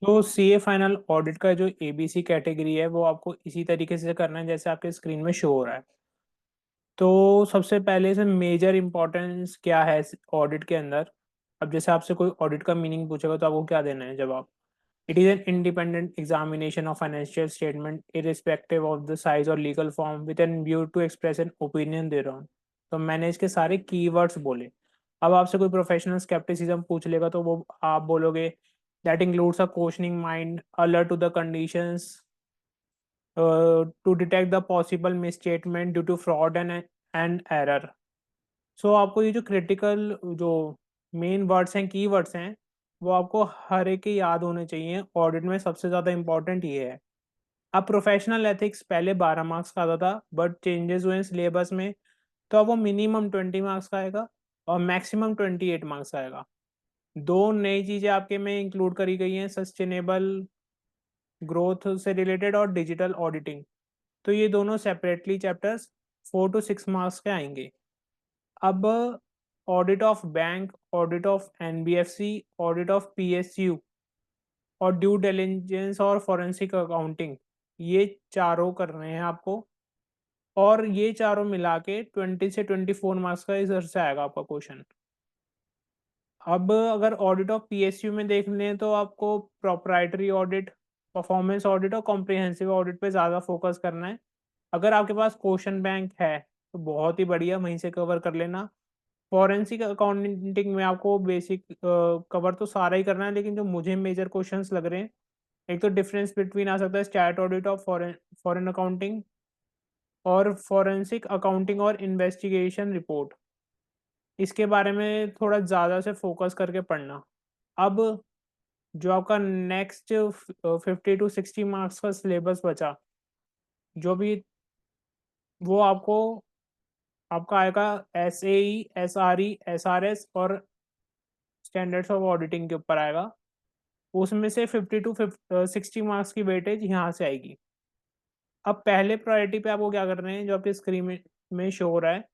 तो CA final audit का जो एबीसी कैटेगरी है वो आपको इसी तरीके से करना है जैसे आपके स्क्रीन में शो हो रहा है। तो सबसे पहले से मेजर इंपॉर्टेंस क्या है ऑडिट के अंदर। अब जैसे आपसे कोई ऑडिट का मीनिंग पूछेगा तो आपको क्या देना है जवाब। It is an independent examination of financial statement irrespective of the size और legal form with an view to express an opinion दे रहा हूँ। तो मैंने इसके सारे कीवर्ड्स बोले। अब आपसे कोई प्रोफेशनल स्केप्टिसिज्म पूछ लेगा तो वो आप बोलोगे that includes a questioning mind alert to the conditions to detect the possible misstatement due to fraud and error. So आपको ये जो क्रिटिकल जो मेन वर्ड्स हैं कीवर्ड्स हैं वो आपको हर एक के याद होने चाहिए। ऑडिट में सबसे ज़्यादा इंपॉर्टेंट ये है। अब प्रोफेशनल एथिक्स पहले 12 मार्क्स का आता था बट चेंजेस हुए सिलेबस में। तो अब वो मिनिमम 20 मार्क्स का आएगा और मैक्सिमम 28 मार्क्स का आएगा। दो नई चीज़ें आपके में इंक्लूड करी गई हैं सस्टेनेबल ग्रोथ से रिलेटेड और डिजिटल ऑडिटिंग। तो ये दोनों सेपरेटली चैप्टर्स 4 to 6 मार्क्स के आएंगे। अब audit of bank, audit of NBFC, audit of PSU और ड्यू डिलिजेंस और फॉरेंसिक अकाउंटिंग, ये चारों कर रहे हैं आपको। और ये चारों मिला के 20 से 24 मार्क्स का इधर से आएगा आपका क्वेश्चन। अब अगर ऑडिट ऑफ पीएसयू में देख लें तो आपको प्रोप्राइटरी ऑडिट, परफॉर्मेंस ऑडिट और कॉम्प्रिहेंसिव ऑडिट पे ज़्यादा फोकस करना है। अगर आपके पास क्वेश्चन बैंक है तो बहुत ही बढ़िया, वहीं से कवर कर लेना। फॉरेंसिक अकाउंटिंग में आपको बेसिक कवर तो सारा ही करना है, लेकिन जो मुझे मेजर क्वेश्चंस लग रहे हैं, एक तो डिफरेंस बिटवीन आ सकता है stat audit of foreign foreign accounting और फॉरेंसिक अकाउंटिंग और इन्वेस्टिगेशन रिपोर्ट। इसके बारे में थोड़ा ज़्यादा से फोकस करके पढ़ना। अब जो आपका नेक्स्ट 50 to 60 मार्क्स का सिलेबस बचा, जो भी वो आपका आएगा एसएई, एसआरई, एसआरएस और स्टैंडर्ड्स ऑफ ऑडिटिंग के ऊपर आएगा। उसमें से 50 to 60 मार्क्स की वेटेज यहाँ से आएगी। अब पहले प्रायोरिटी पे आपको क्या करना है, जो आपके स्क्रीन में शो हो रहा है,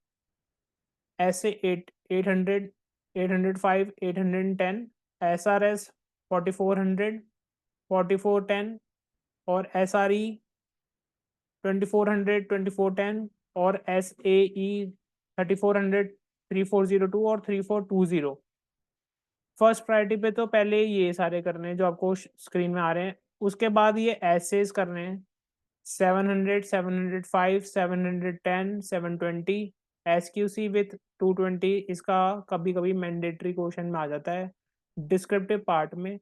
ऐसे 800, 805, 810, एसआरएस 4400, 4410 और एसआरई 2400, 2410 और एसएई 3400, 3402 और 3420। फर्स्ट प्रायोरिटी पे तो पहले ये सारे करने हैं जो आपको स्क्रीन में आ रहे हैं। उसके बाद ये एसेस करने हैं 700, 705, 710, 720। एसक्यूसी विथ 220 इसका कभी कभी मैंडेटरी क्वेश्चन में आ जाता है डिस्क्रिप्टिव पार्ट में,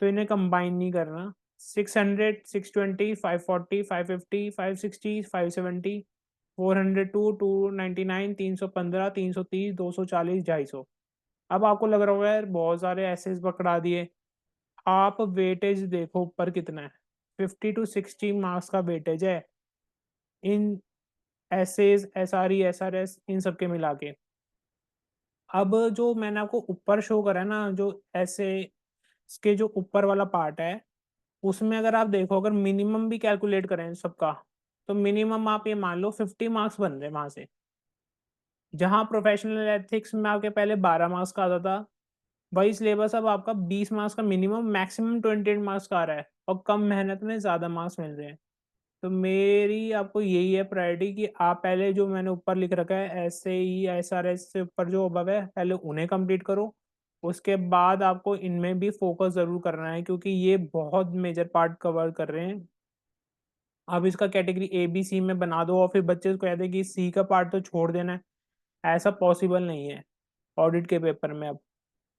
तो इन्हें कंबाइन नहीं करना। 600, 620, 540, 550, 560, 570, 402, 299, 315, 330, 240, 250। अब आपको लग रहा होगा यार बहुत सारे एसेस पकड़ा दिए। आप वेटेज देखो ऊपर कितना है, 50 to 60 मार्क्स का वेटेज है इन एसेज, एसआरई, एसआरएस इन सब के मिला के। अब जो मैंने आपको ऊपर शो करा है ना, जो ऐसे इसके जो ऊपर वाला पार्ट है, उसमें अगर आप देखो, अगर मिनिमम भी कैलकुलेट करें सबका, तो मिनिमम आप ये मान लो 50 मार्क्स बन रहे हैं वहां से। जहां प्रोफेशनल एथिक्स में आपके पहले 12 मार्क्स का आता था, वही सिलेबस अब आपका 20 मार्क्स का मिनिमम, मैक्सिमम 28 मार्क्स का आ रहा है और कम मेहनत में ज़्यादा मार्क्स मिल रहे हैं। तो मेरी आपको यही है प्रायोरिटी कि आप पहले जो मैंने ऊपर लिख रखा है एसएई, एसआरएस से ऊपर जो अबव है, पहले उन्हें कंप्लीट करो। उसके बाद आपको इनमें भी फोकस ज़रूर करना है क्योंकि ये बहुत मेजर पार्ट कवर कर रहे हैं। अब इसका कैटेगरी ए बी सी में बना दो और फिर बच्चे को कह दे कि सी का पार्ट तो छोड़ देना है, ऐसा पॉसिबल नहीं है ऑडिट के पेपर में। अब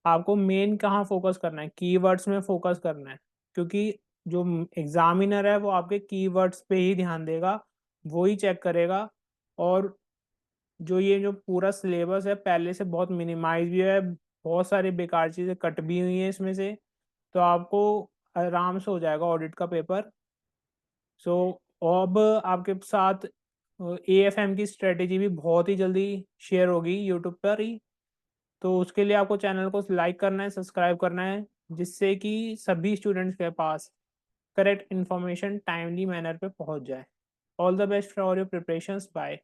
आपको मेन कहाँ फोकस करना है, कीवर्ड्स में फोकस करना है, क्योंकि जो एग्जामिनर है वो आपके कीवर्ड्स पे ही ध्यान देगा, वो ही चेक करेगा। और जो ये जो पूरा सिलेबस है पहले से बहुत मिनिमाइज भी है, बहुत सारी बेकार चीज़ें कट भी हुई हैं इसमें से। तो आपको आराम से हो जाएगा ऑडिट का पेपर। सो अब आपके साथ एएफएम की स्ट्रेटेजी भी बहुत ही जल्दी शेयर होगी यूट्यूब पर ही। तो उसके लिए आपको चैनल को लाइक करना है, सब्सक्राइब करना है, जिससे कि सभी स्टूडेंट्स के पास करेक्ट इन्फॉर्मेशन टाइमली मैनर पे पहुंच जाए। All the best for your preparations. Bye.